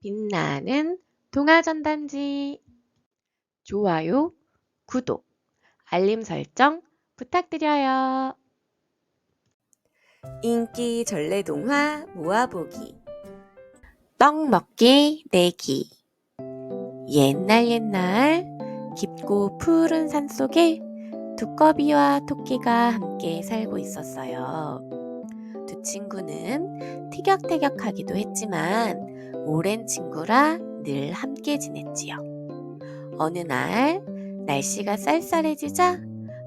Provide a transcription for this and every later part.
빛나는 동화전단지 좋아요, 구독, 알림 설정 부탁드려요. 인기 전래동화 모아보기 떡 먹기 내기. 옛날 깊고 푸른 산속에 두꺼비와 토끼가 함께 살고 있었어요. 두 친구는 티격태격하기도 했지만 오랜 친구라 늘 함께 지냈지요. 어느 날 날씨가 쌀쌀해지자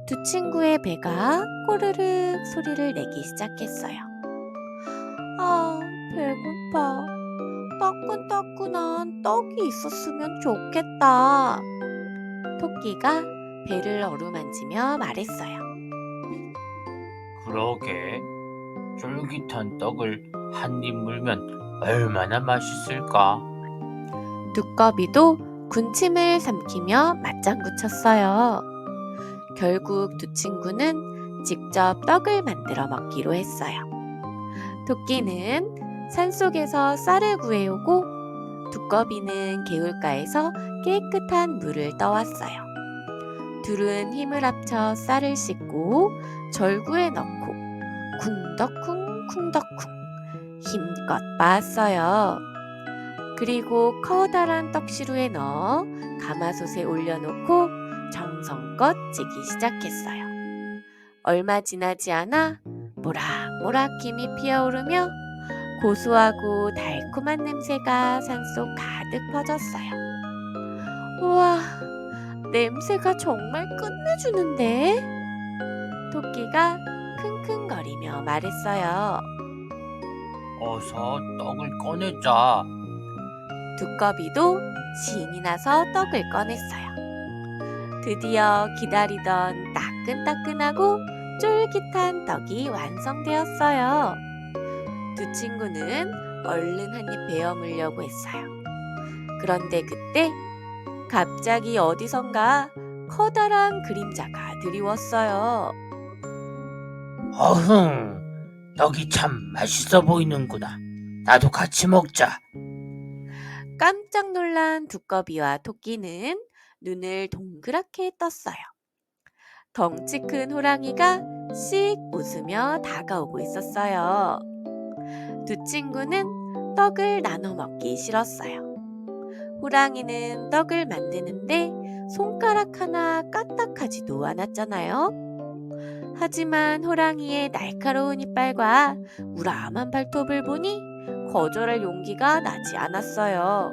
두 친구의 배가 꼬르륵 소리를 내기 시작했어요. 아, 배고파. 따끈따끈한 떡이 있었으면 좋겠다. 토끼가 배를 어루만지며 말했어요. 그러게, 쫄깃한 떡을 한 입 물면 얼마나 맛있을까? 두꺼비도 군침을 삼키며 맞장구 쳤어요. 결국 두 친구는 직접 떡을 만들어 먹기로 했어요. 토끼는 산속에서 쌀을 구해오고 두꺼비는 개울가에서 깨끗한 물을 떠왔어요. 둘은 힘을 합쳐 쌀을 씻고 절구에 넣고 쿵덕쿵 쿵덕쿵 힘껏 빻았어요. 그리고 커다란 떡시루에 넣어 가마솥에 올려놓고 정성껏 찌기 시작했어요. 얼마 지나지 않아 모락모락 김이 피어오르며 고소하고 달콤한 냄새가 산속 가득 퍼졌어요. 우와, 냄새가 정말 끝내주는데? 토끼가 킁킁거리며 말했어요. 어서 떡을 꺼내자. 두꺼비도 신이 나서 떡을 꺼냈어요. 드디어 기다리던 따끈따끈하고 쫄깃한 떡이 완성되었어요. 두 친구는 얼른 한 입 베어 물려고 했어요. 그런데 그때 갑자기 어디선가 커다란 그림자가 드리웠어요. 어흥, 떡이 참 맛있어 보이는구나. 나도 같이 먹자. 깜짝 놀란 두꺼비와 토끼는 눈을 동그랗게 떴어요. 덩치 큰 호랑이가 씩 웃으며 다가오고 있었어요. 두 친구는 떡을 나눠 먹기 싫었어요. 호랑이는 떡을 만드는데 손가락 하나 까딱하지도 않았잖아요. 하지만 호랑이의 날카로운 이빨과 우람한 발톱을 보니 거절할 용기가 나지 않았어요.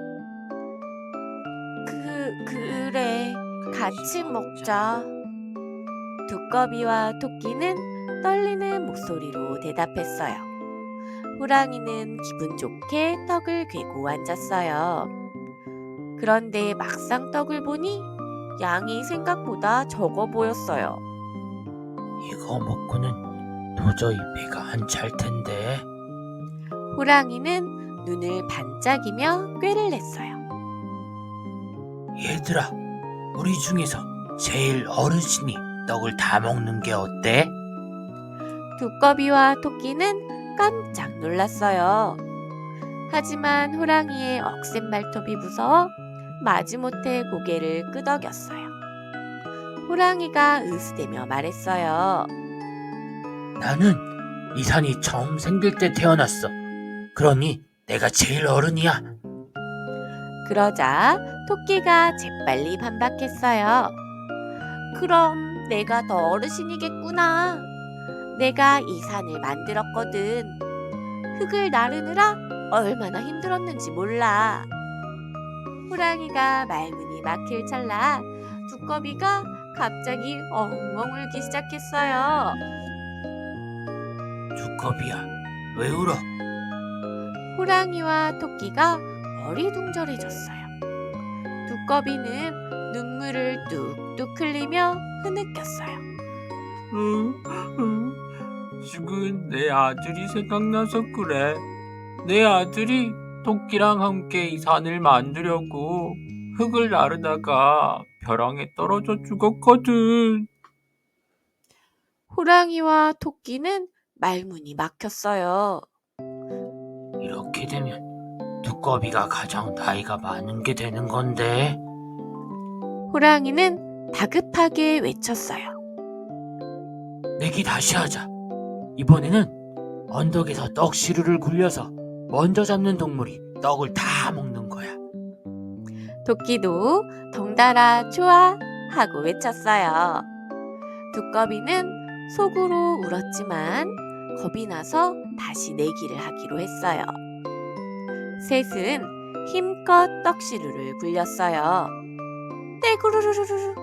그래, 같이 먹자. 두꺼비와 토끼는 떨리는 목소리로 대답했어요. 호랑이는 기분 좋게 떡을 괴고 앉았어요. 그런데 막상 떡을 보니 양이 생각보다 적어 보였어요. 이거 먹고는 도저히 배가 안 찰 텐데. 호랑이는 눈을 반짝이며 꾀를 냈어요. 얘들아, 우리 중에서 제일 어르신이 떡을 다 먹는 게 어때? 두꺼비와 토끼는 깜짝 놀랐어요. 하지만 호랑이의 억센 발톱이 무서워 마지못해 고개를 끄덕였어요. 호랑이가 으스대며 말했어요. 나는 이 산이 처음 생길 때 태어났어. 그러니 내가 제일 어른이야. 그러자 토끼가 재빨리 반박했어요. 그럼 내가 더 어르신이겠구나. 내가 이 산을 만들었거든. 흙을 나르느라 얼마나 힘들었는지 몰라. 호랑이가 말문이 막힐 찰나 두꺼비가 갑자기 엉엉 울기 시작했어요. 두꺼비야, 왜 울어? 호랑이와 토끼가 어리둥절해졌어요. 두꺼비는 눈물을 뚝뚝 흘리며 흐느꼈어요. 죽은 내 아들이 생각나서 그래. 내 아들이 토끼랑 함께 이 산을 만들려고 흙을 나르다가 벼랑에 떨어져 죽었거든. 호랑이와 토끼는 말문이 막혔어요. 이렇게 되면 두꺼비가 가장 나이가 많은 게 되는 건데. 호랑이는 다급하게 외쳤어요. 내기 다시 하자. 이번에는 언덕에서 떡시루를 굴려서 먼저 잡는 동물이 떡을 다 먹는 거야. 토끼도 덩달아 좋아 하고 외쳤어요. 두꺼비는 속으로 울었지만 겁이 나서 다시 내기를 하기로 했어요. 셋은 힘껏 떡시루를 굴렸어요. 떼구르르르르.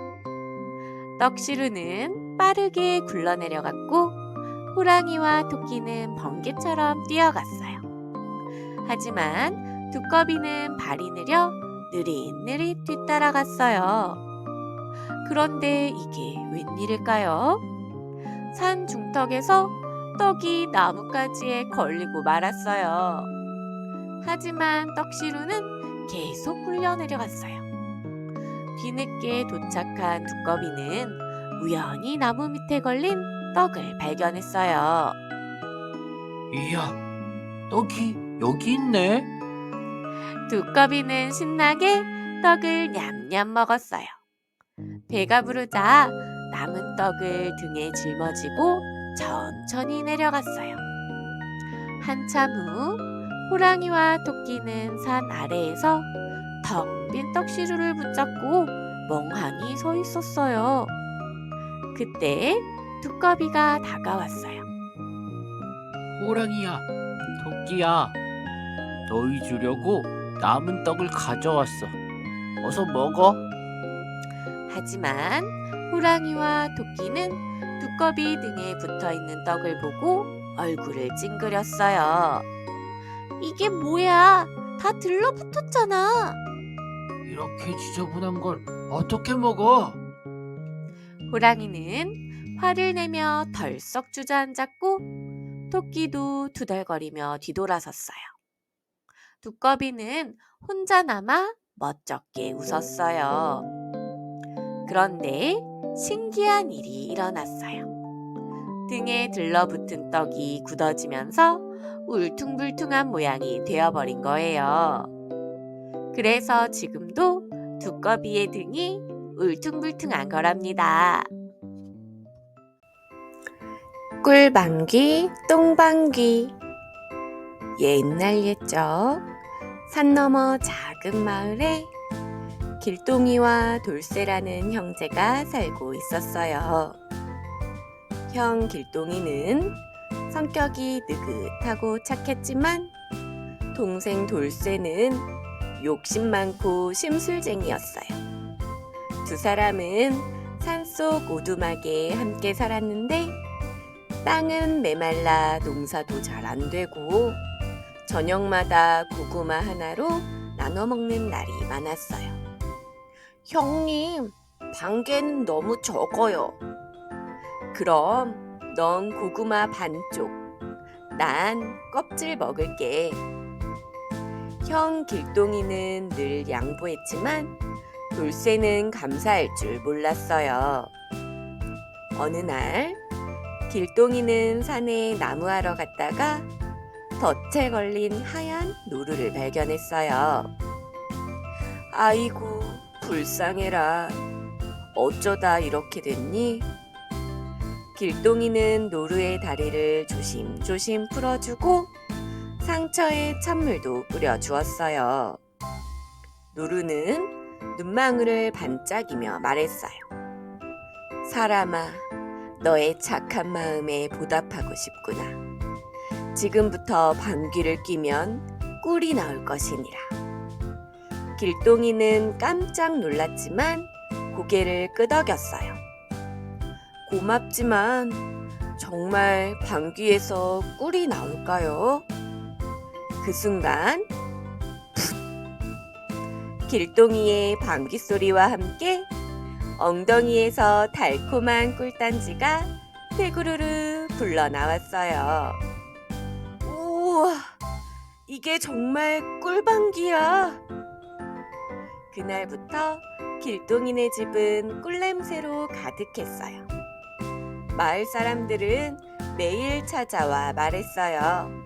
떡시루는 빠르게 굴러내려갔고 호랑이와 토끼는 번개처럼 뛰어갔어요. 하지만 두꺼비는 발이 느려 느릿느릿 뒤따라갔어요. 그런데 이게 웬일일까요? 산 중턱에서 떡이 나뭇가지에 걸리고 말았어요. 하지만 떡시루는 계속 굴려내려갔어요. 뒤늦게 도착한 두꺼비는 우연히 나무 밑에 걸린 떡을 발견했어요. 이야, 떡이 여기 있네. 두꺼비는 신나게 떡을 냠냠 먹었어요. 배가 부르자 남은 떡을 등에 짊어지고 천천히 내려갔어요. 한참 후 호랑이와 토끼는 산 아래에서 텅 빈 떡시루를 붙잡고 멍하니 서 있었어요. 그때 두꺼비가 다가왔어요. 호랑이야, 토끼야, 너희 주려고 남은 떡을 가져왔어. 어서 먹어. 하지만 호랑이와 토끼는 두꺼비 등에 붙어있는 떡을 보고 얼굴을 찡그렸어요. 이게 뭐야? 다 들러붙었잖아. 이렇게 지저분한 걸 어떻게 먹어? 호랑이는 화를 내며 덜썩 주저앉았고 토끼도 투덜거리며 뒤돌아섰어요. 두꺼비는 혼자 남아 멋쩍게 웃었어요. 그런데 신기한 일이 일어났어요. 등에 들러붙은 떡이 굳어지면서 울퉁불퉁한 모양이 되어버린 거예요. 그래서 지금도 두꺼비의 등이 울퉁불퉁한 거랍니다. 꿀방귀, 똥방귀. 옛날 옛적 산 너머 작은 마을에 길동이와 돌쇠라는 형제가 살고 있었어요. 형 길동이는 성격이 느긋하고 착했지만 동생 돌쇠는 욕심 많고 심술쟁이였어요. 두 사람은 산속 오두막에 함께 살았는데 땅은 메말라 농사도 잘 안 되고 저녁마다 고구마 하나로 나눠 먹는 날이 많았어요. 형님, 반개는 너무 적어요. 그럼 넌 고구마 반쪽, 난 껍질 먹을게. 형 길동이는 늘 양보했지만 돌쇠는 감사할 줄 몰랐어요. 어느 날 길동이는 산에 나무하러 갔다가 덫에 걸린 하얀 노루를 발견했어요. 아이고, 불쌍해라. 어쩌다 이렇게 됐니? 길동이는 노루의 다리를 조심조심 풀어주고 상처에 찬물도 뿌려주었어요. 노루는 눈망울을 반짝이며 말했어요. 사람아, 너의 착한 마음에 보답하고 싶구나. 지금부터 방귀를 뀌면 꿀이 나올 것이니라. 길동이는 깜짝 놀랐지만 고개를 끄덕였어요. 고맙지만 정말 방귀에서 꿀이 나올까요? 그 순간 풋! 길동이의 방귀 소리와 함께 엉덩이에서 달콤한 꿀단지가 떼구르르 굴러나왔어요. 우와, 이게 정말 꿀방귀야. 그날부터 길동이네 집은 꿀냄새로 가득했어요. 마을 사람들은 매일 찾아와 말했어요.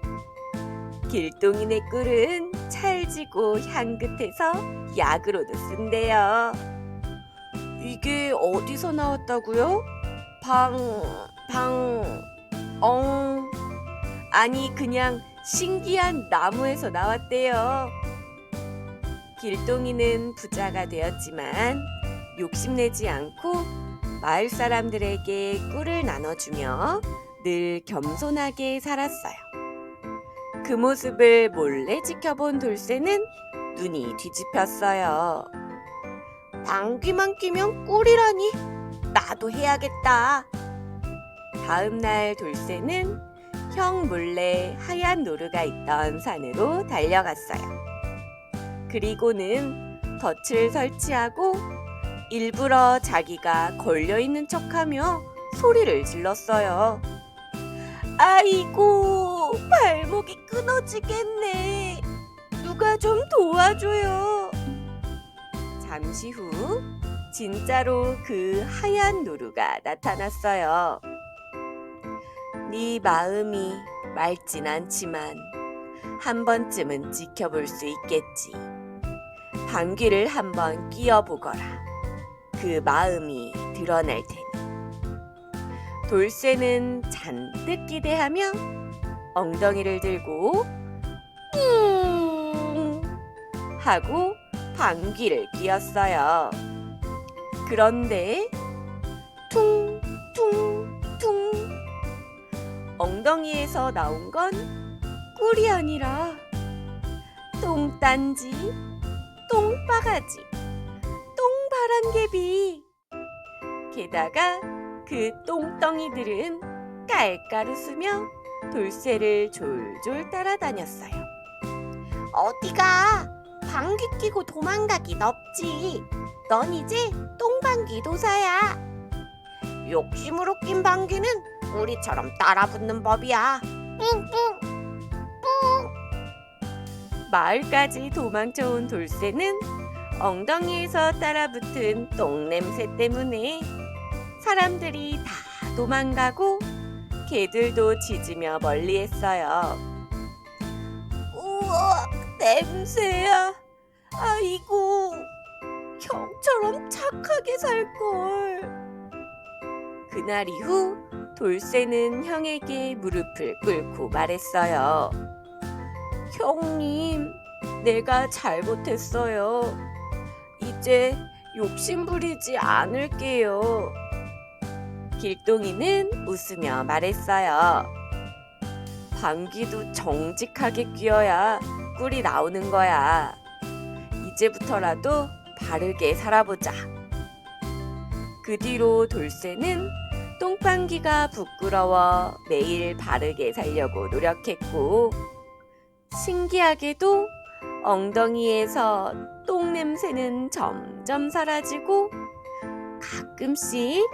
길동이네 꿀은 찰지고 향긋해서 약으로도 쓴대요. 이게 어디서 나왔다고요? 아니 그냥 신기한 나무에서 나왔대요. 길동이는 부자가 되었지만 욕심내지 않고 마을 사람들에게 꿀을 나눠주며 늘 겸손하게 살았어요. 그 모습을 몰래 지켜본 돌쇠는 눈이 뒤집혔어요. 방귀만 끼면 꿀이라니, 나도 해야겠다. 다음 날 돌쇠는 형 몰래 하얀 노루가 있던 산으로 달려갔어요. 그리고는 덫을 설치하고 일부러 자기가 걸려있는 척하며 소리를 질렀어요. 아이고, 발목이 끊어지겠네. 누가 좀 도와줘요. 잠시 후 진짜로 그 하얀 노루가 나타났어요. 네 마음이 맑진 않지만 한 번쯤은 지켜볼 수 있겠지. 방귀를 한번 끼어보거라. 그 마음이 드러날 테니. 돌쇠는 잔뜩 기대하며 엉덩이를 들고 뿡 하고 방귀를 뀌었어요. 그런데 퉁퉁퉁 엉덩이에서 나온 건 꿀이 아니라 똥딴지, 똥바가지, 똥바람개비. 게다가 그 똥덩이들은 깔깔 웃으며 돌쇠를 졸졸 따라다녔어요. 어디가? 방귀 끼고 도망가긴 없지. 넌 이제 똥방귀 도사야. 욕심으로 낀 방귀는 우리처럼 따라붙는 법이야. 뿡뿡 뿡. 마을까지 도망쳐온 돌쇠는 엉덩이에서 따라붙은 똥냄새 때문에 사람들이 다 도망가고 개들도 짖으며 멀리했어요. 우와, 냄새야. 아이고, 형처럼 착하게 살걸. 그날 이후 돌쇠는 형에게 무릎을 꿇고 말했어요. 형님, 내가 잘못했어요. 이제 욕심 부리지 않을게요. 길동이는 웃으며 말했어요. 방귀도 정직하게 뀌어야 꿀이 나오는 거야. 이제부터라도 바르게 살아보자. 그 뒤로 돌쇠는 똥방귀가 부끄러워 매일 바르게 살려고 노력했고, 신기하게도 엉덩이에서 똥냄새는 점점 사라지고 가끔씩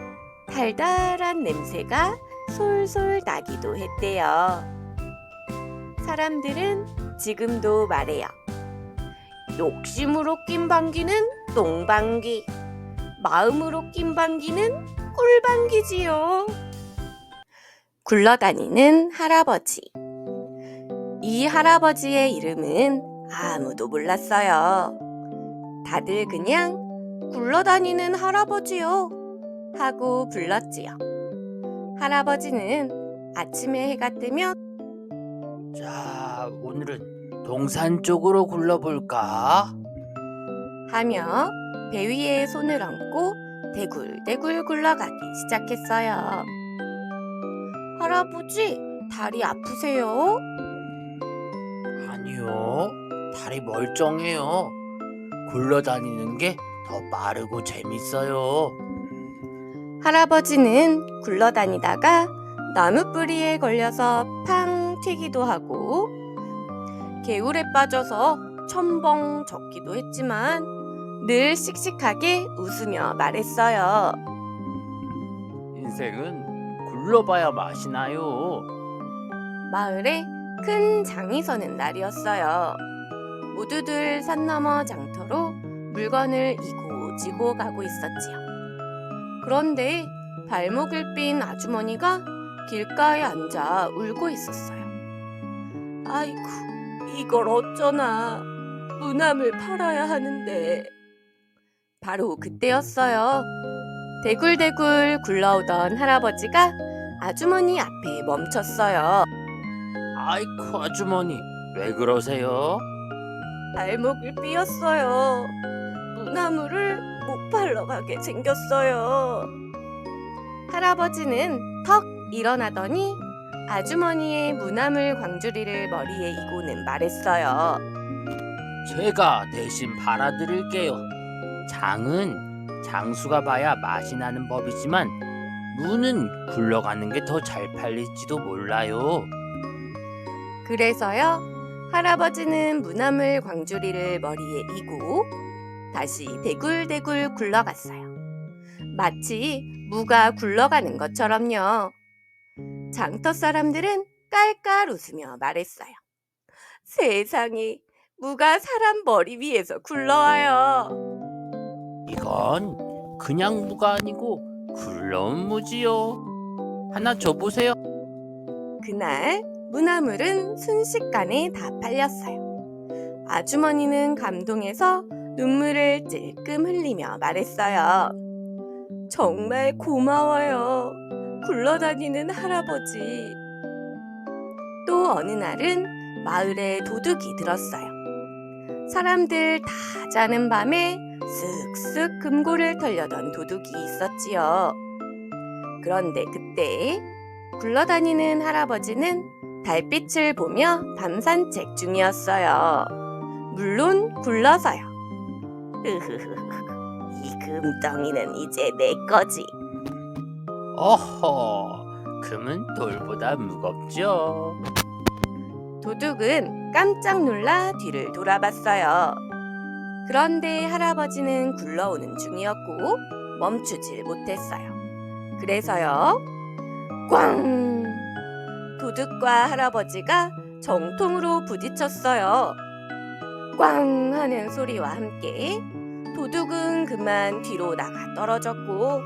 달달한 냄새가 솔솔 나기도 했대요. 사람들은 지금도 말해요. 욕심으로 낀 방귀는 똥방귀, 마음으로 낀 방귀는 꿀방귀지요. 굴러다니는 할아버지. 이 할아버지의 이름은 아무도 몰랐어요. 다들 그냥 굴러다니는 할아버지요 하고 불렀지요. 할아버지는 아침에 해가 뜨면 자, 오늘은 동산 쪽으로 굴러볼까? 하며 배 위에 손을 얹고 대굴대굴 굴러가기 시작했어요. 할아버지, 다리 아프세요? 아니요, 다리 멀쩡해요. 굴러다니는 게 더 빠르고 재밌어요. 할아버지는 굴러다니다가 나무 뿌리에 걸려서 팡 튀기도 하고 개울에 빠져서 첨벙 젖기도 했지만 늘 씩씩하게 웃으며 말했어요. 인생은 굴러봐야 맛이 나요. 마을에 큰 장이 서는 날이었어요. 모두들 산 너머 장터로 물건을 이고지고 가고 있었지요. 그런데 발목을 삔 아주머니가 길가에 앉아 울고 있었어요. 아이고, 이걸 어쩌나. 무남을 팔아야 하는데. 바로 그때였어요. 대굴대굴 굴러오던 할아버지가 아주머니 앞에 멈췄어요. 아이쿠 아주머니 왜 그러세요? 발목을 삐었어요. 무나무를 못 팔러 가게 생겼어요. 할아버지는 턱 일어나더니 아주머니의 무나물 광주리를 머리에 이고는 말했어요. 제가 대신 팔아드릴게요. 장은 장수가 봐야 맛이 나는 법이지만 무는 굴러가는 게 더 잘 팔릴지도 몰라요. 그래서요, 할아버지는 무나물 광주리를 머리에 이고 다시 대굴대굴 굴러갔어요. 마치 무가 굴러가는 것처럼요. 장터 사람들은 깔깔 웃으며 말했어요. 세상에, 무가 사람 머리 위에서 굴러와요. 이건 그냥 무가 아니고 굴러온 무지요. 하나 줘보세요. 그날 무나물은 순식간에 다 팔렸어요. 아주머니는 감동해서 눈물을 찔끔 흘리며 말했어요. 정말 고마워요. 굴러다니는 할아버지. 또 어느 날은 마을에 도둑이 들었어요. 사람들 다 자는 밤에 쓱쓱 금고를 털려던 도둑이 있었지요. 그런데 그때 굴러다니는 할아버지는 달빛을 보며 밤 산책 중이었어요. 물론 굴러서요. 이 금덩이는 이제 내 거지. 어허, 금은 돌보다 무겁죠. 도둑은 깜짝 놀라 뒤를 돌아봤어요. 그런데 할아버지는 굴러오는 중이었고 멈추질 못했어요. 그래서요, 꽝! 도둑과 할아버지가 정통으로 부딪혔어요. 꽝 하는 소리와 함께 도둑은 그만 뒤로 나가 떨어졌고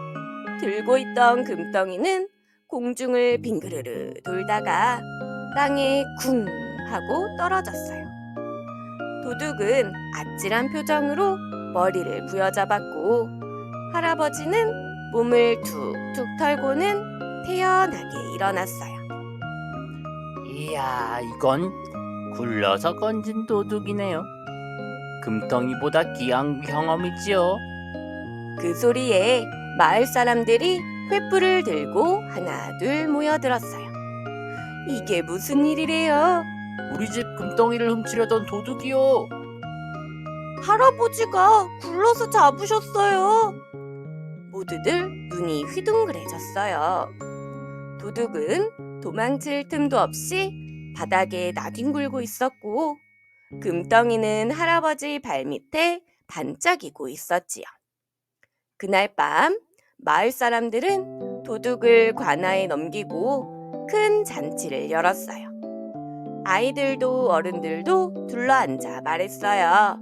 들고 있던 금덩이는 공중을 빙그르르 돌다가 땅에 쿵 하고 떨어졌어요. 도둑은 아찔한 표정으로 머리를 부여잡았고 할아버지는 몸을 툭툭 털고는 태연하게 일어났어요. 이야, 이건 굴러서 건진 도둑이네요. 금덩이보다 귀한 경험이지요. 그 소리에 마을 사람들이 횃불을 들고 하나 둘 모여들었어요. 이게 무슨 일이래요? 우리 집 금덩이를 훔치려던 도둑이요. 할아버지가 굴러서 잡으셨어요. 모두들 눈이 휘둥그레졌어요. 도둑은 도망칠 틈도 없이 바닥에 나뒹굴고 있었고 금덩이는 할아버지 발밑에 반짝이고 있었지요. 그날 밤 마을 사람들은 도둑을 관아에 넘기고 큰 잔치를 열었어요. 아이들도 어른들도 둘러앉아 말했어요.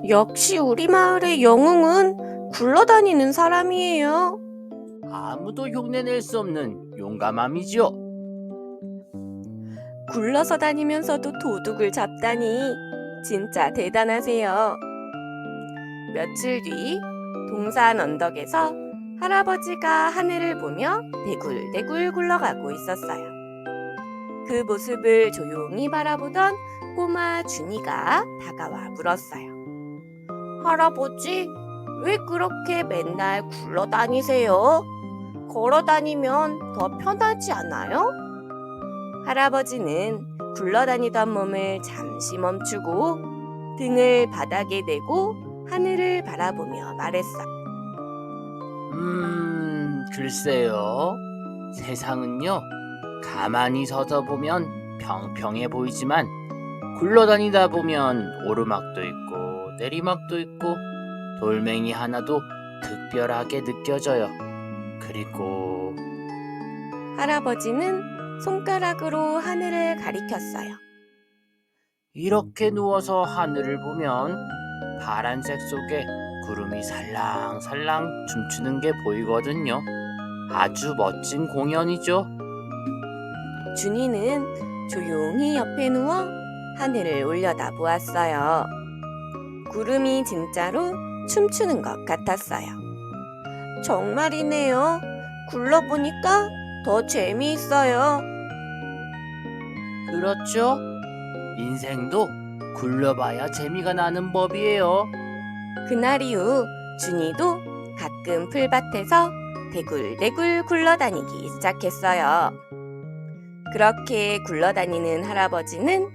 역시 우리 마을의 영웅은 굴러다니는 사람이에요. 아무도 흉내낼 수 없는 용감함이지요. 굴러서 다니면서도 도둑을 잡다니 진짜 대단하세요. 며칠 뒤 동산 언덕에서 할아버지가 하늘을 보며 대굴대굴 굴러가고 있었어요. 그 모습을 조용히 바라보던 꼬마 준이가 다가와 물었어요. 할아버지, 왜 그렇게 맨날 굴러다니세요? 걸어다니면 더 편하지 않아요? 할아버지는 굴러다니던 몸을 잠시 멈추고 등을 바닥에 대고 하늘을 바라보며 말했어요. 글쎄요. 세상은요, 가만히 서서 보면 평평해 보이지만 굴러다니다 보면 오르막도 있고 내리막도 있고 돌멩이 하나도 특별하게 느껴져요. 그리고 할아버지는 손가락으로 하늘을 가리켰어요. 이렇게 누워서 하늘을 보면 파란색 속에 구름이 살랑살랑 춤추는 게 보이거든요. 아주 멋진 공연이죠. 준이는 조용히 옆에 누워 하늘을 올려다 보았어요. 구름이 진짜로 춤추는 것 같았어요. 정말이네요. 굴러보니까 더 재미있어요. 그렇죠? 인생도 굴러봐야 재미가 나는 법이에요. 그날 이후 준이도 가끔 풀밭에서 대굴대굴 굴러다니기 시작했어요. 그렇게 굴러다니는 할아버지는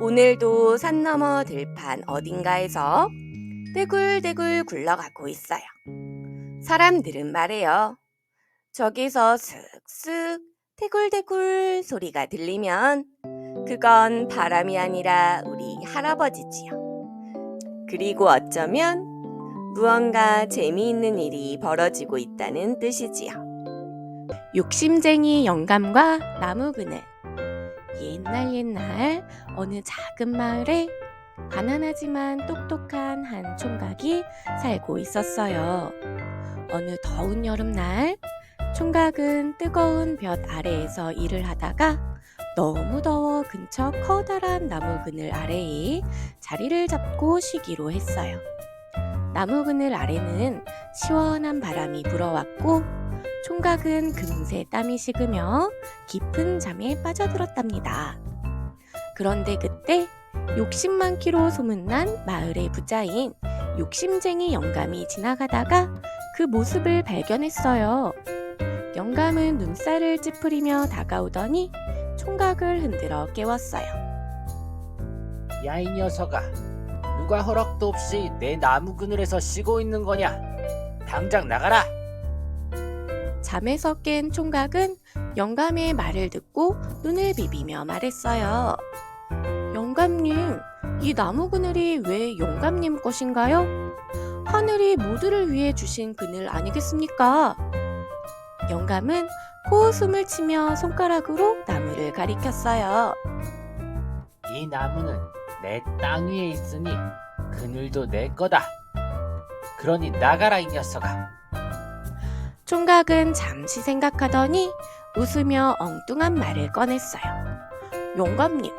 오늘도 산 너머 들판 어딘가에서 대굴대굴 굴러가고 있어요. 사람들은 말해요. 저기서 슥슥 대굴대굴 소리가 들리면 그건 바람이 아니라 우리 할아버지지요. 그리고 어쩌면 무언가 재미있는 일이 벌어지고 있다는 뜻이지요. 욕심쟁이 영감과 나무 그늘. 옛날 어느 작은 마을에 가난하지만 똑똑한 한 총각이 살고 있었어요. 어느 더운 여름날 총각은 뜨거운 볕 아래에서 일을 하다가 너무 더워 근처 커다란 나무 그늘 아래에 자리를 잡고 쉬기로 했어요. 나무 그늘 아래는 시원한 바람이 불어왔고 총각은 금세 땀이 식으며 깊은 잠에 빠져들었답니다. 그런데 그때 욕심 많기로 소문난 마을의 부자인 욕심쟁이 영감이 지나가다가 그 모습을 발견했어요. 영감은 눈살을 찌푸리며 다가오더니 총각을 흔들어 깨웠어요. 야, 이 녀석아. 누가 허락도 없이 내 나무 그늘에서 쉬고 있는 거냐? 당장 나가라! 잠에서 깬 총각은 영감의 말을 듣고 눈을 비비며 말했어요. 영감님, 이 나무 그늘이 왜 영감님 것인가요? 하늘이 모두를 위해 주신 그늘 아니겠습니까? 영감은 코웃음을 치며 손가락으로 나무를 가리켰어요. 이 나무는 내 땅 위에 있으니 그늘도 내 거다. 그러니 나가라, 이 녀석아. 총각은 잠시 생각하더니 웃으며 엉뚱한 말을 꺼냈어요. 영감님,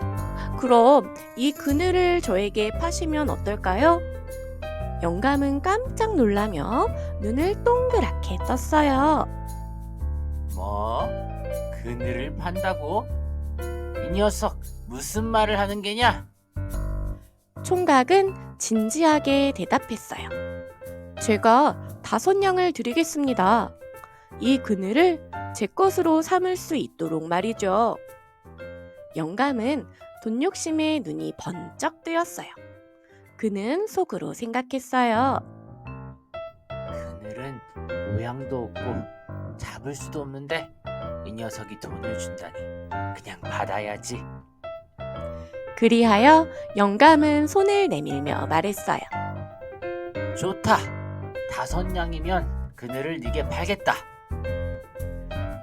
그럼 이 그늘을 저에게 파시면 어떨까요? 영감은 깜짝 놀라며 눈을 동그랗게 떴어요. 뭐? 그늘을 판다고? 이 녀석 무슨 말을 하는 게냐? 총각은 진지하게 대답했어요. 제가 5냥을 드리겠습니다. 이 그늘을 제 것으로 삼을 수 있도록 말이죠. 영감은 돈 욕심에 눈이 번쩍 뜨였어요. 그는 속으로 생각했어요. 그늘은 모양도 없고 잡을 수도 없는데 이 녀석이 돈을 준다니 그냥 받아야지. 그리하여 영감은 손을 내밀며 말했어요. 좋다. 5냥이면 그늘을 네게 팔겠다.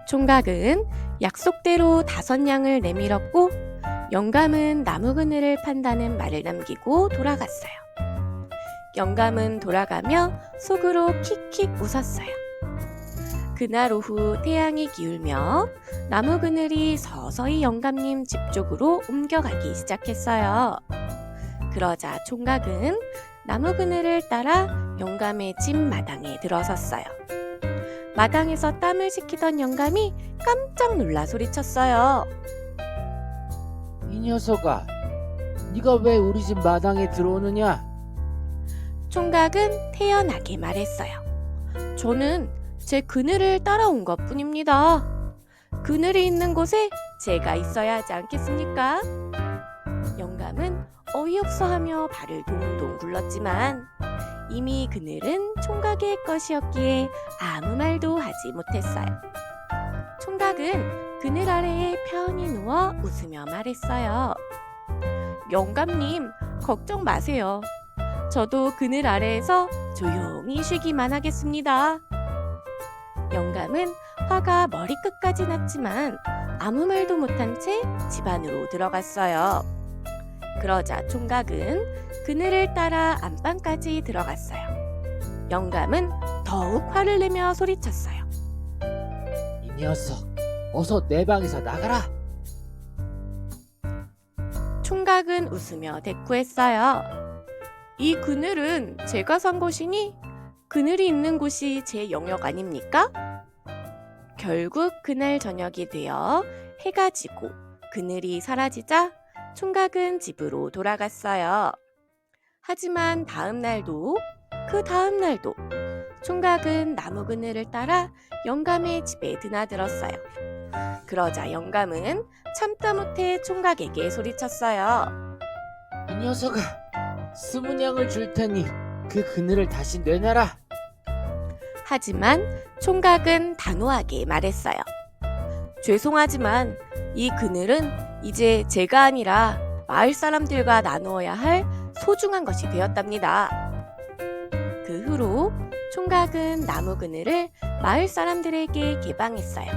총각은 약속대로 5냥을 내밀었고 영감은 나무 그늘을 판다는 말을 남기고 돌아갔어요. 영감은 돌아가며 속으로 킥킥 웃었어요. 그날 오후 태양이 기울며 나무 그늘이 서서히 영감님 집 쪽으로 옮겨가기 시작했어요. 그러자 총각은 나무 그늘을 따라 영감의 집 마당에 들어섰어요. 마당에서 땀을 식히던 영감이 깜짝 놀라 소리쳤어요. 이 녀석아, 네가 왜 우리 집 마당에 들어오느냐? 총각은 태연하게 말했어요. 저는 제 그늘을 따라온 것 뿐입니다. 그늘이 있는 곳에 제가 있어야 하지 않겠습니까? 영감은 어이없어 하며 발을 동동 굴렀지만 이미 그늘은 총각의 것이었기에 아무 말도 하지 못했어요. 총각은 그늘 아래에 편히 누워 웃으며 말했어요. 영감님, 걱정 마세요. 저도 그늘 아래에서 조용히 쉬기만 하겠습니다. 영감은 화가 머리끝까지 났지만 아무 말도 못한 채 집 안으로 들어갔어요. 그러자 총각은 그늘을 따라 안방까지 들어갔어요. 영감은 더욱 화를 내며 소리쳤어요. 이 녀석, 어서 내 방에서 나가라. 총각은 웃으며 대꾸했어요. 이 그늘은 제가 산 것이니 그늘이 있는 곳이 제 영역 아닙니까? 결국 그날 저녁이 되어 해가 지고 그늘이 사라지자 총각은 집으로 돌아갔어요. 하지만 다음 날도 그 다음 날도 총각은 나무 그늘을 따라 영감의 집에 드나들었어요. 그러자 영감은 참다 못해 총각에게 소리쳤어요. 이 녀석아, 20냥을 줄 테니 그 그늘을 다시 내놔라. 하지만 총각은 단호하게 말했어요. 죄송하지만 이 그늘은 이제 제가 아니라 마을 사람들과 나누어야 할 소중한 것이 되었답니다. 그 후로 총각은 나무 그늘을 마을 사람들에게 개방했어요.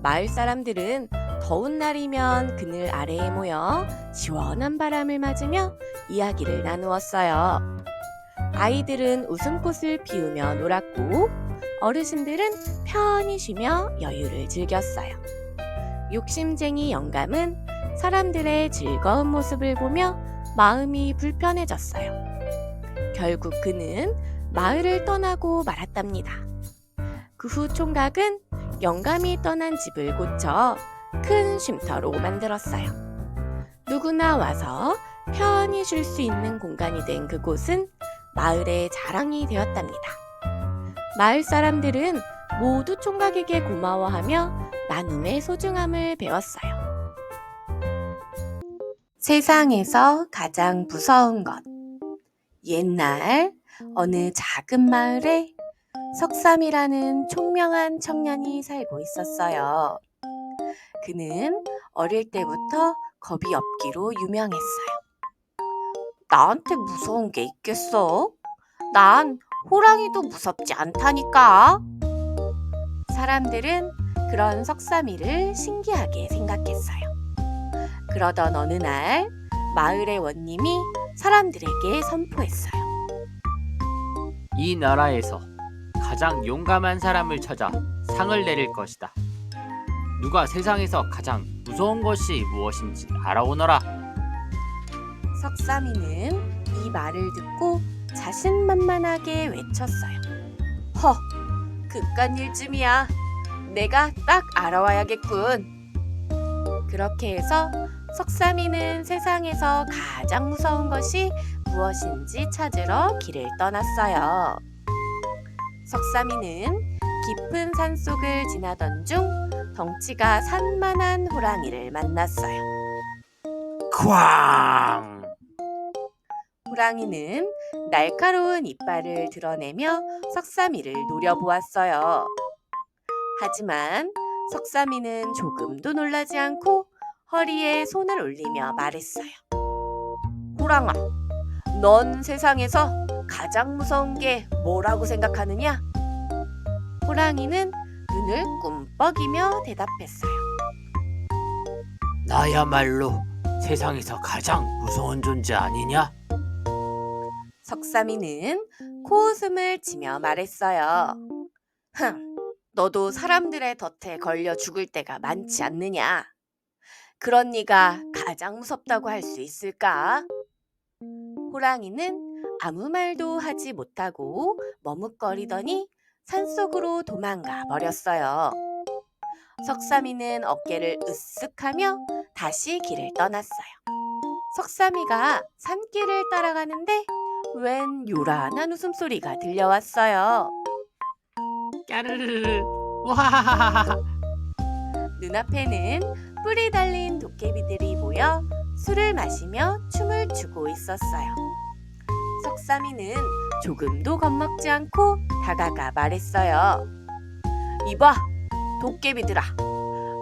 마을 사람들은 더운 날이면 그늘 아래에 모여 시원한 바람을 맞으며 이야기를 나누었어요. 아이들은 웃음꽃을 피우며 놀았고 어르신들은 편히 쉬며 여유를 즐겼어요. 욕심쟁이 영감은 사람들의 즐거운 모습을 보며 마음이 불편해졌어요. 결국 그는 마을을 떠나고 말았답니다. 그 후 총각은 영감이 떠난 집을 고쳐 큰 쉼터로 만들었어요. 누구나 와서 편히 쉴 수 있는 공간이 된 그곳은 마을의 자랑이 되었답니다. 마을 사람들은 모두 총각에게 고마워하며 나눔의 소중함을 배웠어요. 세상에서 가장 무서운 것. 옛날 어느 작은 마을에 석삼이라는 총명한 청년이 살고 있었어요. 그는 어릴 때부터 겁이 없기로 유명했어요. 나한테 무서운 게 있겠어? 난 호랑이도 무섭지 않다니까. 사람들은 그런 석삼이를 신기하게 생각했어요. 그러던 어느 날 마을의 원님이 사람들에게 선포했어요. 이 나라에서 가장 용감한 사람을 찾아 상을 내릴 것이다. 누가 세상에서 가장 무서운 것이 무엇인지 알아오너라. 석삼이는 이 말을 듣고 자신만만하게 외쳤어요. 그깟 일쯤이야. 내가 딱 알아와야겠군. 그렇게 해서 석삼이는 세상에서 가장 무서운 것이 무엇인지 찾으러 길을 떠났어요. 석삼이는 깊은 산속을 지나던 중 덩치가 산만한 호랑이를 만났어요. 쾅! 호랑이는 날카로운 이빨을 드러내며 석삼이를 노려보았어요. 하지만 석삼이는 조금도 놀라지 않고 허리에 손을 올리며 말했어요. 호랑아, 넌 세상에서 가장 무서운 게 뭐라고 생각하느냐? 호랑이는 눈을 꿈뻑이며 대답했어요. 나야말로 세상에서 가장 무서운 존재 아니냐? 석삼이는 코웃음을 치며 말했어요. 너도 사람들의 덫에 걸려 죽을 때가 많지 않느냐? 그런 네가 가장 무섭다고 할 수 있을까? 호랑이는 아무 말도 하지 못하고 머뭇거리더니 산속으로 도망가 버렸어요. 석삼이는 어깨를 으쓱하며 다시 길을 떠났어요. 석삼이가 산길을 따라가는데 웬 요란한 웃음소리가 들려왔어요. 까르르르 와하하하하. 눈앞에는 뿔이 달린 도깨비들이 모여 술을 마시며 춤을 추고 있었어요. 석삼이는 조금도 겁먹지 않고 다가가 말했어요. 이봐, 도깨비들아.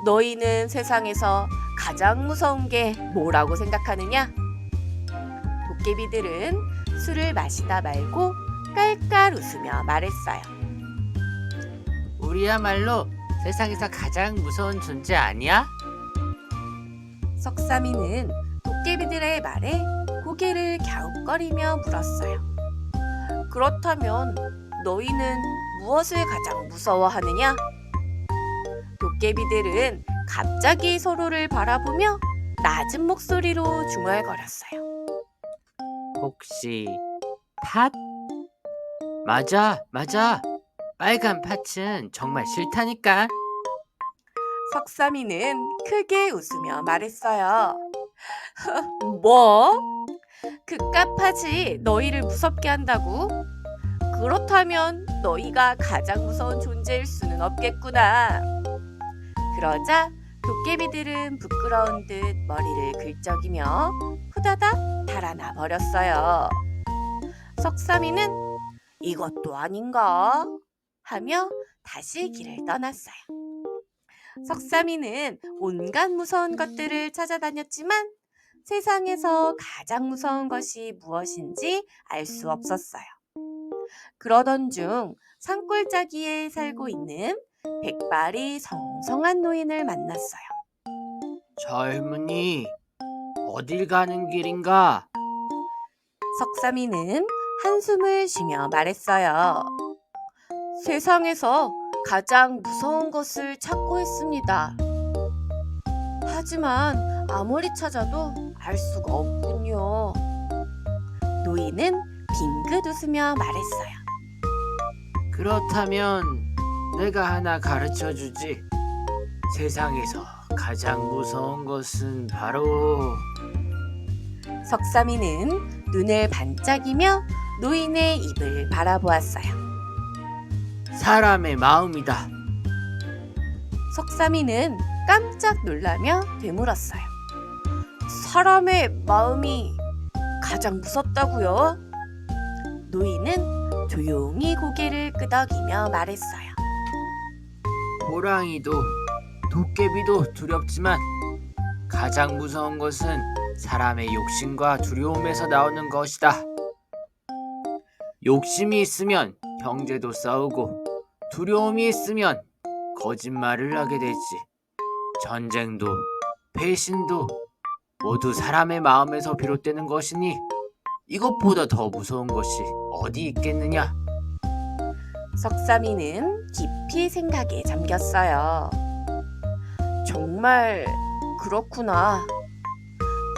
너희는 세상에서 가장 무서운 게 뭐라고 생각하느냐? 도깨비들은 술을 마시다 말고 깔깔 웃으며 말했어요. 우리야말로 세상에서 가장 무서운 존재 아니야? 석삼이는 도깨비들의 말에 고개를 갸웃거리며 물었어요. 그렇다면 너희는 무엇을 가장 무서워하느냐? 도깨비들은 갑자기 서로를 바라보며 낮은 목소리로 중얼거렸어요. 혹시 팥? 맞아, 맞아. 빨간 팥은 정말 싫다니까. 석삼이는 크게 웃으며 말했어요. 뭐? 그깟 팥이 너희를 무섭게 한다고? 그렇다면 너희가 가장 무서운 존재일 수는 없겠구나. 그러자 도깨비들은 부끄러운 듯 머리를 긁적이며 후다닥 달아나 버렸어요. 석삼이는 이것도 아닌가? 하며 다시 길을 떠났어요. 석삼이는 온갖 무서운 것들을 찾아다녔지만 세상에서 가장 무서운 것이 무엇인지 알 수 없었어요. 그러던 중 산골짜기에 살고 있는 백발이 성성한 노인을 만났어요. 젊은이, 어딜 가는 길인가? 석삼이는 한숨을 쉬며 말했어요. 세상에서 가장 무서운 것을 찾고 있습니다. 하지만 아무리 찾아도 알 수가 없군요. 노인은 빙긋 웃으며 말했어요. 그렇다면 내가 하나 가르쳐 주지. 세상에서 가장 무서운 것은 바로 석삼이는 눈을 반짝이며 노인의 입을 바라보았어요. 사람의 마음이다. 석삼이는 깜짝 놀라며 되물었어요. 사람의 마음이 가장 무섭다고요? 노인은 조용히 고개를 끄덕이며 말했어요. 호랑이도 도깨비도 두렵지만 가장 무서운 것은 사람의 욕심과 두려움에서 나오는 것이다. 욕심이 있으면 형제도 싸우고 두려움이 있으면 거짓말을 하게 되지. 전쟁도 배신도 모두 사람의 마음에서 비롯되는 것이니 이것보다 더 무서운 것이 어디 있겠느냐? 석삼이는 깊이 생각에 잠겼어요. 정말 그렇구나.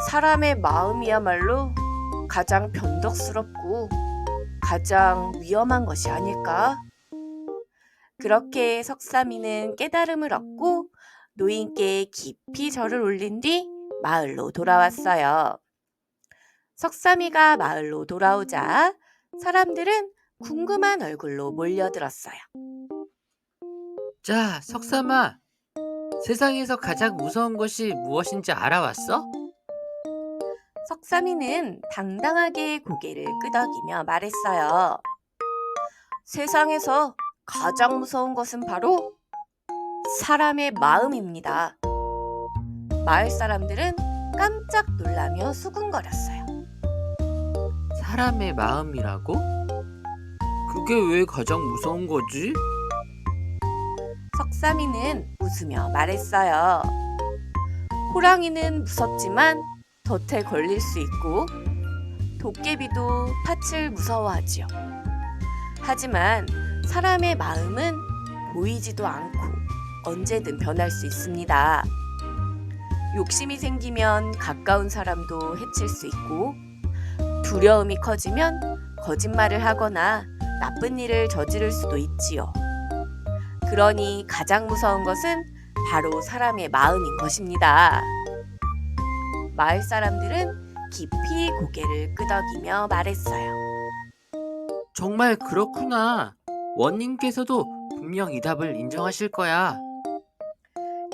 사람의 마음이야말로 가장 변덕스럽고 가장 위험한 것이 아닐까? 그렇게 석삼이는 깨달음을 얻고 노인께 깊이 절을 올린 뒤 마을로 돌아왔어요. 석삼이가 마을로 돌아오자 사람들은 궁금한 얼굴로 몰려들었어요. 자, 석삼아, 세상에서 가장 무서운 것이 무엇인지 알아왔어? 석삼이는 당당하게 고개를 끄덕이며 말했어요. 세상에서 가장 무서운 것은 바로 사람의 마음입니다. 마을 사람들은 깜짝 놀라며 수군거렸어요. 사람의 마음이라고? 그게 왜 가장 무서운 거지? 석삼이는 웃으며 말했어요. 호랑이는 무섭지만 덫에 걸릴 수 있고 도깨비도 팥을 무서워하지요. 하지만 사람의 마음은 보이지도 않고 언제든 변할 수 있습니다. 욕심이 생기면 가까운 사람도 해칠 수 있고 두려움이 커지면 거짓말을 하거나 나쁜 일을 저지를 수도 있지요. 그러니 가장 무서운 것은 바로 사람의 마음인 것입니다. 마을 사람들은 깊이 고개를 끄덕이며 말했어요. 정말 그렇구나. 원님께서도 분명 이 답을 인정하실 거야.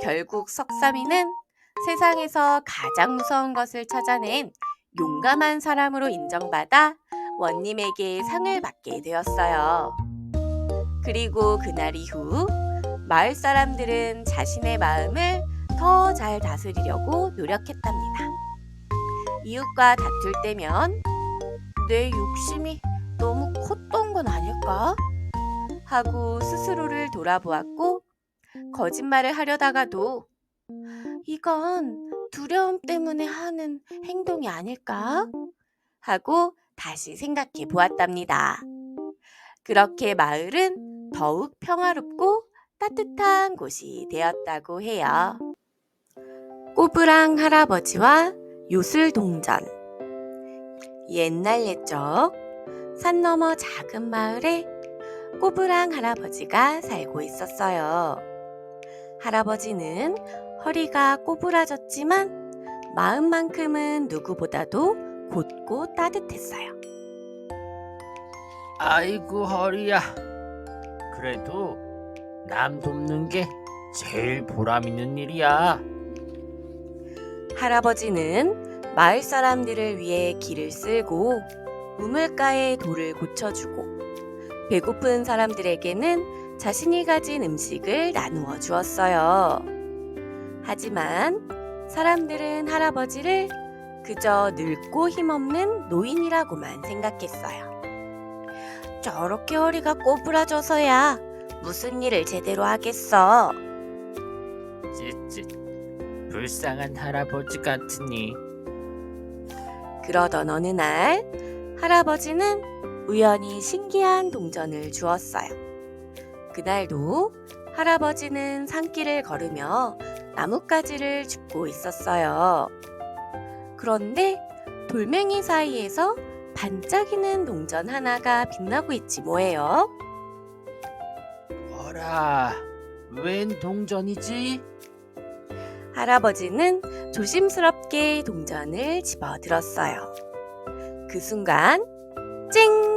결국 석삼이는 세상에서 가장 무서운 것을 찾아낸 용감한 사람으로 인정받아 원님에게 상을 받게 되었어요. 그리고 그날 이후 마을 사람들은 자신의 마음을 더 잘 다스리려고 노력했답니다. 이웃과 다툴 때면 내 욕심이 너무 컸던 건 아닐까? 하고 스스로를 돌아보았고 거짓말을 하려다가도 이건 두려움 때문에 하는 행동이 아닐까? 하고 다시 생각해 보았답니다. 그렇게 마을은 더욱 평화롭고 따뜻한 곳이 되었다고 해요. 꼬부랑 할아버지와 요술동전. 옛날 옛적 산 너머 작은 마을에 꼬부랑 할아버지가 살고 있었어요. 할아버지는 허리가 꼬부라졌지만 마음만큼은 누구보다도 곧고 따뜻했어요. 아이고 허리야. 그래도 남 돕는 게 제일 보람 있는 일이야. 할아버지는 마을 사람들을 위해 길을 쓸고 우물가에 돌을 고쳐주고 배고픈 사람들에게는 자신이 가진 음식을 나누어 주었어요. 하지만 사람들은 할아버지를 그저 늙고 힘없는 노인이라고만 생각했어요. 저렇게 허리가 꼬부라져서야 무슨 일을 제대로 하겠어. 찌찌. 불쌍한 할아버지 같으니. 그러던 어느 날 할아버지는 우연히 신기한 동전을 주었어요. 그날도 할아버지는 산길을 걸으며 나뭇가지를 줍고 있었어요. 그런데 돌멩이 사이에서 반짝이는 동전 하나가 빛나고 있지 뭐예요? 어라, 웬 동전이지? 할아버지는 조심스럽게 동전을 집어들었어요. 그 순간 쨍!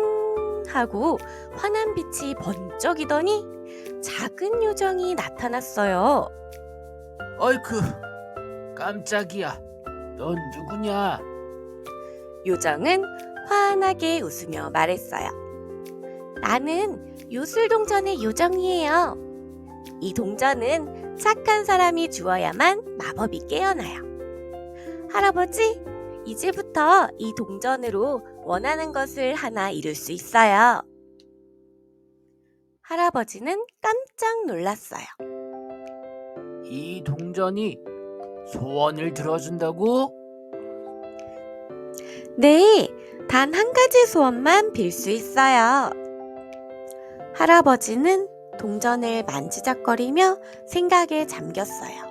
하고 환한 빛이 번쩍이더니 작은 요정이 나타났어요. 어이쿠, 깜짝이야. 넌 누구냐? 요정은 환하게 웃으며 말했어요. 나는 요술동전의 요정이에요. 이 동전은 착한 사람이 주어야만 마법이 깨어나요. 할아버지, 이제부터 이 동전으로 원하는 것을 하나 이룰 수 있어요. 할아버지는 깜짝 놀랐어요. 이 동전이 소원을 들어준다고? 네, 단 한 가지 소원만 빌 수 있어요. 할아버지는 동전을 만지작거리며 생각에 잠겼어요.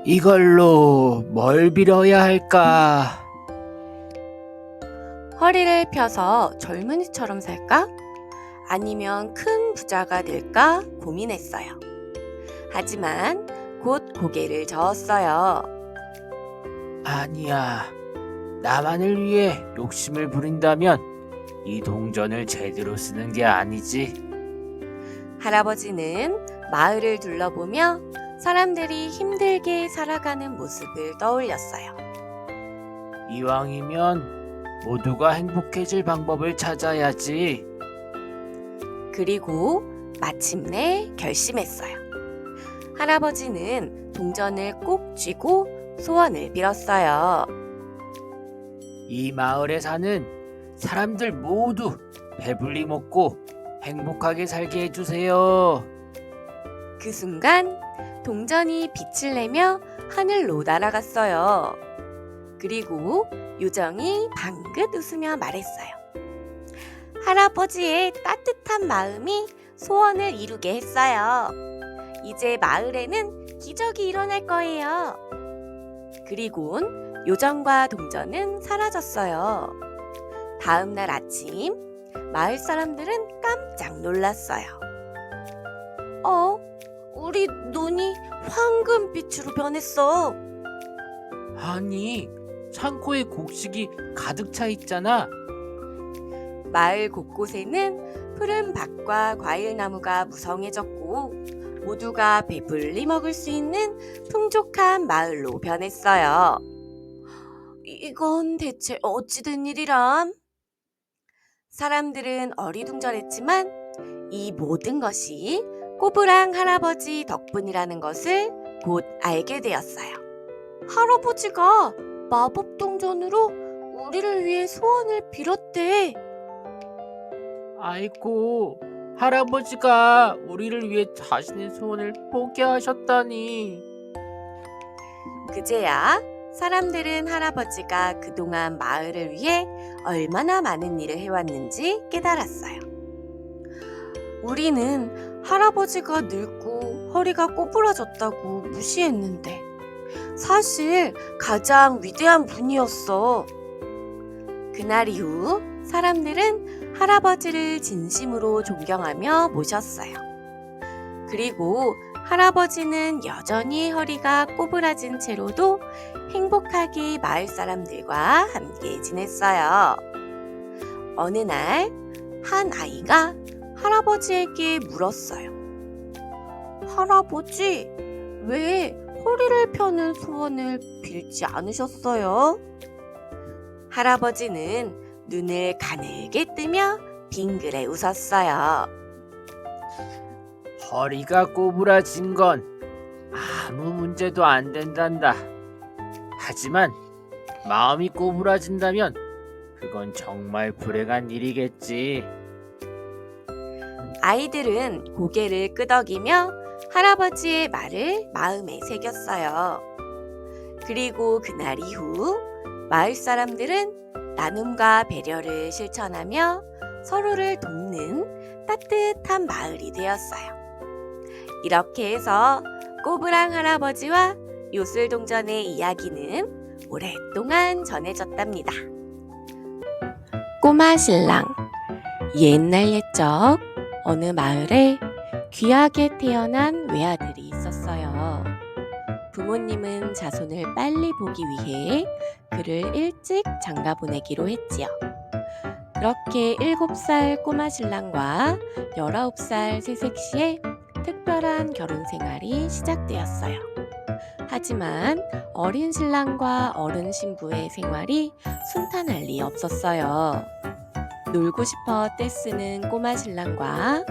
이걸로 뭘 빌어야 할까? 허리를 펴서 젊은이처럼 살까? 아니면 큰 부자가 될까 고민했어요. 하지만 곧 고개를 저었어요. 아니야. 나만을 위해 욕심을 부린다면 이 동전을 제대로 쓰는 게 아니지. 할아버지는 마을을 둘러보며 사람들이 힘들게 살아가는 모습을 떠올렸어요. 이왕이면 모두가 행복해질 방법을 찾아야지. 그리고 마침내 결심했어요. 할아버지는 동전을 꼭 쥐고 소원을 빌었어요. 이 마을에 사는 사람들 모두 배불리 먹고 행복하게 살게 해주세요. 그 순간 동전이 빛을 내며 하늘로 날아갔어요. 그리고 요정이 방긋 웃으며 말했어요. 할아버지의 따뜻한 마음이 소원을 이루게 했어요. 이제 마을에는 기적이 일어날 거예요. 그리곤 요정과 동전은 사라졌어요. 다음 날 아침, 마을 사람들은 깜짝 놀랐어요. 우리 눈이 황금빛으로 변했어. 아니, 창고에 곡식이 가득 차 있잖아. 마을 곳곳에는 푸른 밭과 과일나무가 무성해졌고 모두가 배불리 먹을 수 있는 풍족한 마을로 변했어요. 이건 대체 어찌 된 일이람? 사람들은 어리둥절했지만 이 모든 것이 꼬부랑 할아버지 덕분이라는 것을 곧 알게 되었어요. 할아버지가 마법 동전으로 우리를 위해 소원을 빌었대. 아이고, 할아버지가 우리를 위해 자신의 소원을 포기하셨다니. 그제야 사람들은 할아버지가 그동안 마을을 위해 얼마나 많은 일을 해왔는지 깨달았어요. 우리는 할아버지가 늙고 허리가 꼬부라졌다고 무시했는데 사실 가장 위대한 분이었어. 그날 이후 사람들은 할아버지를 진심으로 존경하며 모셨어요. 그리고 할아버지는 여전히 허리가 꼬부라진 채로도 행복하게 마을 사람들과 함께 지냈어요. 어느 날 한 아이가 할아버지에게 물었어요. 할아버지, 왜 허리를 펴는 소원을 빌지 않으셨어요? 할아버지는 눈을 가늘게 뜨며 빙그레 웃었어요. 허리가 꼬부라진 건 아무 문제도 안 된단다. 하지만 마음이 꼬부라진다면 그건 정말 불행한 일이겠지. 아이들은 고개를 끄덕이며 할아버지의 말을 마음에 새겼어요. 그리고 그날 이후 마을 사람들은 나눔과 배려를 실천하며 서로를 돕는 따뜻한 마을이 되었어요. 이렇게 해서 꼬부랑 할아버지와 요술동전의 이야기는 오랫동안 전해졌답니다. 꼬마 신랑. 옛날 옛적 어느 마을에 귀하게 태어난 외아들이 있었어요. 부모님은 자손을 빨리 보기 위해 그를 일찍 장가 보내기로 했지요. 그렇게 7살 꼬마 신랑과 19살 새색시의 특별한 결혼 생활이 시작되었어요. 하지만 어린 신랑과 어른 신부의 생활이 순탄할 리 없었어요. 놀고 싶어 떼쓰는 꼬마 신랑과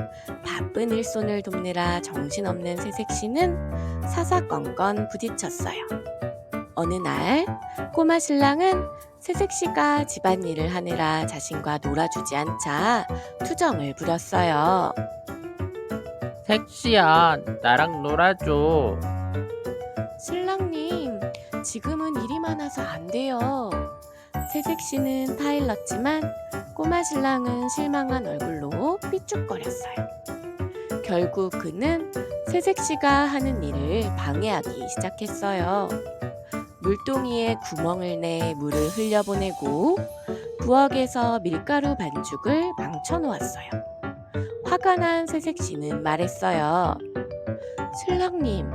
바쁜 일손을 돕느라 정신없는 새색시는 사사건건 부딪혔어요. 어느 날 꼬마 신랑은 새색시가 집안일을 하느라 자신과 놀아주지 않자 투정을 부렸어요. 색시야, 나랑 놀아줘. 신랑님, 지금은 일이 많아서 안 돼요. 새색시는 타일렀지만 꼬마 신랑은 실망한 얼굴로 삐죽거렸어요. 결국 그는 새색시가 하는 일을 방해하기 시작했어요. 물동이에 구멍을 내 물을 흘려보내고 부엌에서 밀가루 반죽을 망쳐놓았어요. 화가 난 새색시는 말했어요. 신랑님,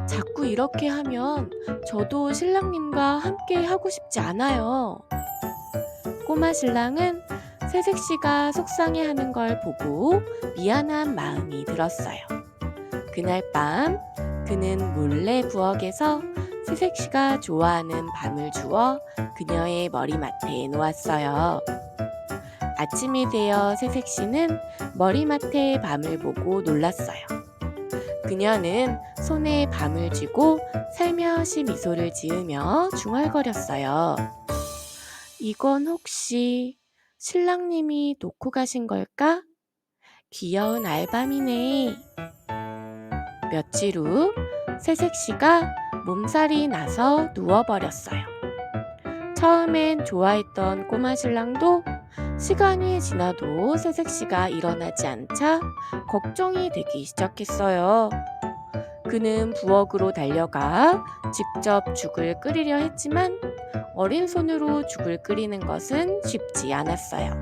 자꾸 이렇게 하면 저도 신랑님과 함께 하고 싶지 않아요. 꼬마 신랑은 새색시가 속상해하는 걸 보고 미안한 마음이 들었어요. 그날 밤 그는 몰래 부엌에서 새색시가 좋아하는 밤을 주워 그녀의 머리맡에 놓았어요. 아침이 되어 새색시는 머리맡에 밤을 보고 놀랐어요. 그녀는 손에 밤을 쥐고 살며시 미소를 지으며 중얼거렸어요. 이건 혹시 신랑님이 놓고 가신 걸까? 귀여운 알밤이네. 며칠 후 새색시가 몸살이 나서 누워버렸어요. 처음엔 좋아했던 꼬마 신랑도 시간이 지나도 새색시가 일어나지 않자 걱정이 되기 시작했어요. 그는 부엌으로 달려가 직접 죽을 끓이려 했지만 어린 손으로 죽을 끓이는 것은 쉽지 않았어요.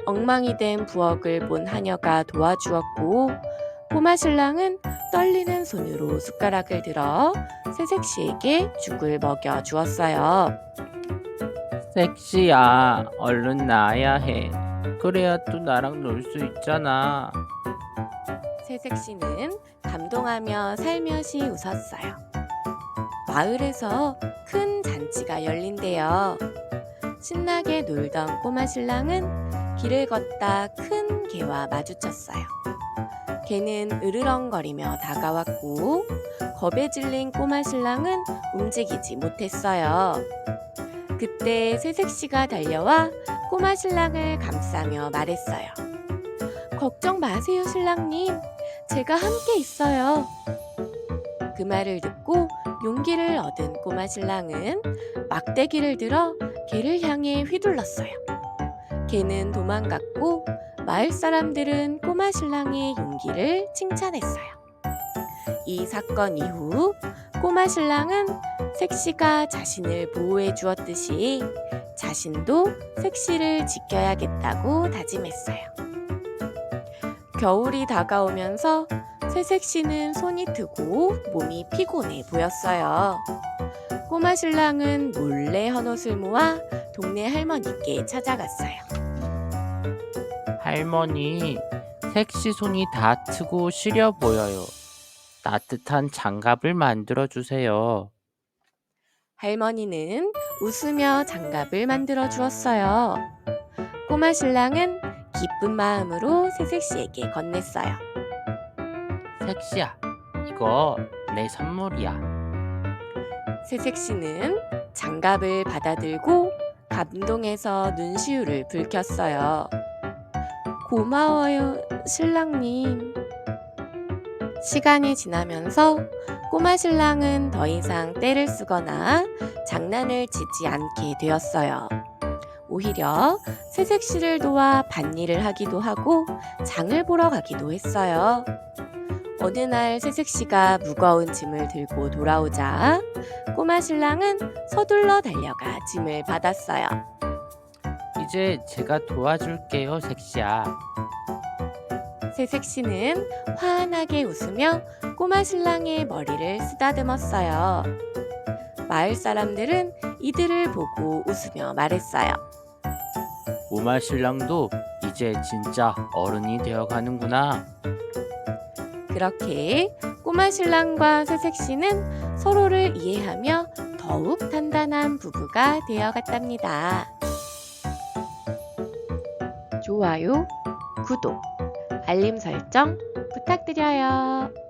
엉망이 된 부엌을 본 하녀가 도와주었고 꼬마 신랑은 떨리는 손으로 숟가락을 들어 새색시에게 죽을 먹여 주었어요. 색시야, 얼른 나아야 해. 그래야 또 나랑 놀 수 있잖아. 새색시는 감동하며 살며시 웃었어요. 마을에서 큰 잔치가 열린대요. 신나게 놀던 꼬마 신랑은 길을 걷다 큰 개와 마주쳤어요. 개는 으르렁거리며 다가왔고 겁에 질린 꼬마 신랑은 움직이지 못했어요. 그때 새색시가 달려와 꼬마 신랑을 감싸며 말했어요. 걱정 마세요, 신랑님. 제가 함께 있어요. 그 말을 듣고 용기를 얻은 꼬마 신랑은 막대기를 들어 개를 향해 휘둘렀어요. 개는 도망갔고 마을 사람들은 꼬마 신랑의 용기를 칭찬했어요. 이 사건 이후 꼬마 신랑은 색시가 자신을 보호해 주었듯이 자신도 색시를 지켜야겠다고 다짐했어요. 겨울이 다가오면서 새색시는 손이 트고 몸이 피곤해 보였어요. 꼬마 신랑은 몰래 헌옷을 모아 동네 할머니께 찾아갔어요. 할머니, 색시 손이 다 트고 시려 보여요. 따뜻한 장갑을 만들어 주세요. 할머니는 웃으며 장갑을 만들어 주었어요. 꼬마 신랑은 기쁜 마음으로 새색시에게 건넸어요. 색시야, 이거 내 선물이야. 새색시는 장갑을 받아들고 감동해서 눈시울을 붉혔어요. 고마워요, 신랑님. 시간이 지나면서 꼬마 신랑은 더 이상 떼를 쓰거나 장난을 치지 않게 되었어요. 오히려 새색시를 도와 밭일을 하기도 하고 장을 보러 가기도 했어요. 어느 날 새색시가 무거운 짐을 들고 돌아오자 꼬마 신랑은 서둘러 달려가 짐을 받았어요. 이제 제가 도와줄게요, 색시야. 새색시는 환하게 웃으며 꼬마 신랑의 머리를 쓰다듬었어요. 마을 사람들은 이들을 보고 웃으며 말했어요. 꼬마 신랑도 이제 진짜 어른이 되어 가는구나. 그렇게 꼬마 신랑과 새색시는 서로를 이해하며 더욱 단단한 부부가 되어갔답니다. 좋아요, 구독, 알림 설정 부탁드려요.